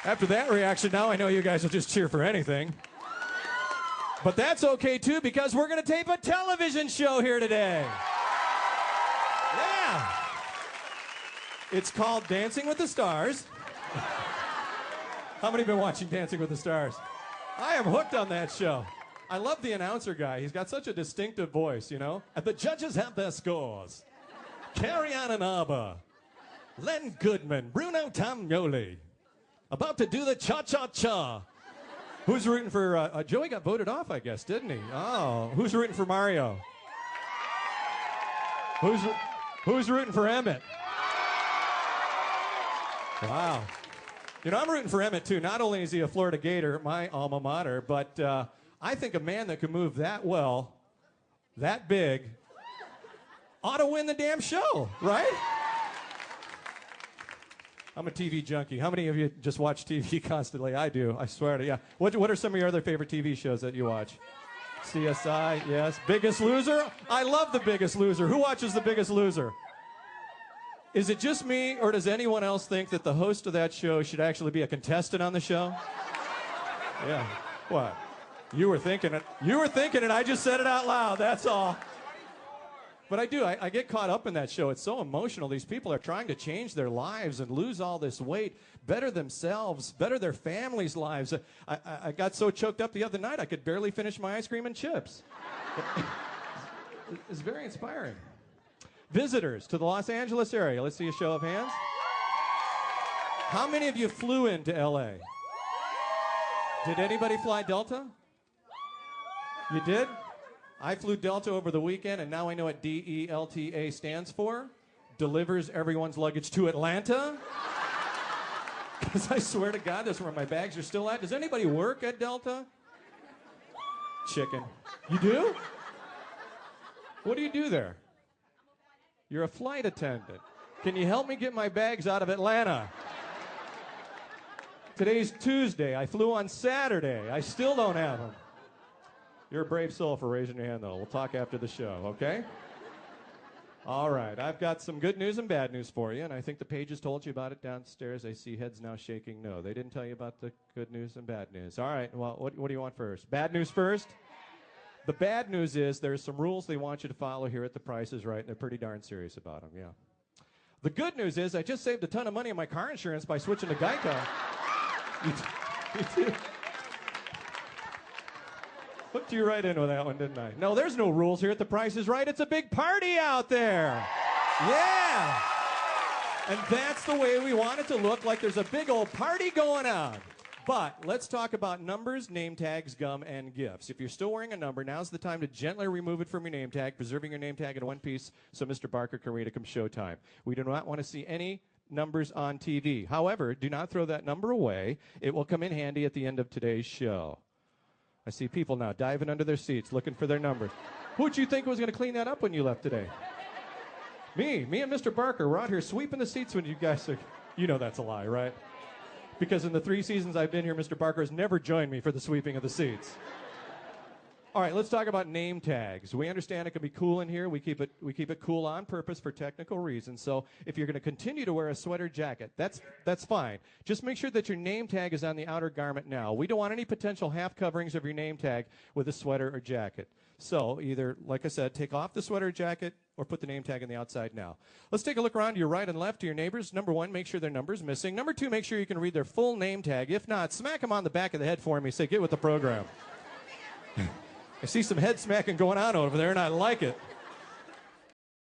After that reaction, now I know you guys will just cheer for anything. But that's okay, too, because we're going to tape a television show here today. Yeah. It's called Dancing with the Stars. How many have been watching Dancing with the Stars? I am hooked on that show. I love the announcer guy. He's got such a distinctive voice, you know? And the judges have their scores. Carrie Ann Inaba, Len Goodman, Bruno Tamioli. About to do the cha-cha-cha. Who's rooting for... Joey got voted off, I guess, didn't he? Oh, who's rooting for Mario? Who's rooting for Emmett? Wow. You know, I'm rooting for Emmett, too. Not only is he a Florida Gator, my alma mater, but I think a man that can move that well, that big, ought to win the damn show, right? I'm a TV junkie. How many of you just watch TV constantly? I do. I swear to you. Yeah. What are some of your other favorite TV shows that you watch? CSI, yes. Biggest Loser? I love The Biggest Loser. Who watches The Biggest Loser? Is it just me, or does anyone else think that the host of that show should actually be a contestant on the show? Yeah. What? You were thinking it. You were thinking it. I just said it out loud. That's all. But I do. I get caught up in that show. It's so emotional. These people are trying to change their lives and lose all this weight, better themselves, better their families' lives. I got so choked up the other night, I could barely finish my ice cream and chips. It's very inspiring. Visitors to the Los Angeles area. Let's see a show of hands. How many of you flew into L.A.? Did anybody fly Delta? You did? I flew Delta over the weekend, and now I know what DELTA stands for. Delivers everyone's luggage to Atlanta. Because I swear to God, that's where my bags are still at. Does anybody work at Delta? Chicken. You do? What do you do there? You're a flight attendant. Can you help me get my bags out of Atlanta? Today's Tuesday. I flew on Saturday. I still don't have them. You're a brave soul for raising your hand, though. We'll talk after the show, okay? All right. I've got some good news and bad news for you, and I think the pages told you about it downstairs. I see heads now shaking no. They didn't tell you about the good news and bad news. All right. Well, what do you want first? Bad news first? The bad news is there's some rules they want you to follow here at The Price is Right, and they're pretty darn serious about them, yeah. The good news is I just saved a ton of money on my car insurance by switching to Geico. You too. Hooked you right in with that one, didn't I? No, there's no rules here at The Price is Right. It's a big party out there. Yeah. And that's the way we want it to look, like there's a big old party going on. But let's talk about numbers, name tags, gum, and gifts. If you're still wearing a number, now's the time to gently remove it from your name tag, preserving your name tag in one piece so Mr. Barker can read it come showtime. We do not want to see any numbers on TV. However, do not throw that number away. It will come in handy at the end of today's show. I see people now diving under their seats looking for their numbers. Who'd you think was going to clean that up when you left today? Me and Mr. Barker. We're out here sweeping the seats when you guys are... You know that's a lie, right? Because in the 3 seasons I've been here, Mr. Barker has never joined me for the sweeping of the seats. All right, let's talk about name tags. We understand it can be cool in here. We keep it cool on purpose for technical reasons. So if you're going to continue to wear a sweater jacket, that's fine. Just make sure that your name tag is on the outer garment now. We don't want any potential half coverings of your name tag with a sweater or jacket. So either, like I said, take off the sweater or jacket or put the name tag on the outside now. Let's take a look around to your right and left to your neighbors. Number 1, make sure their number's missing. Number 2, make sure you can read their full name tag. If not, smack them on the back of the head for me. Say, get with the program. I see some head smacking going on over there, and I like it.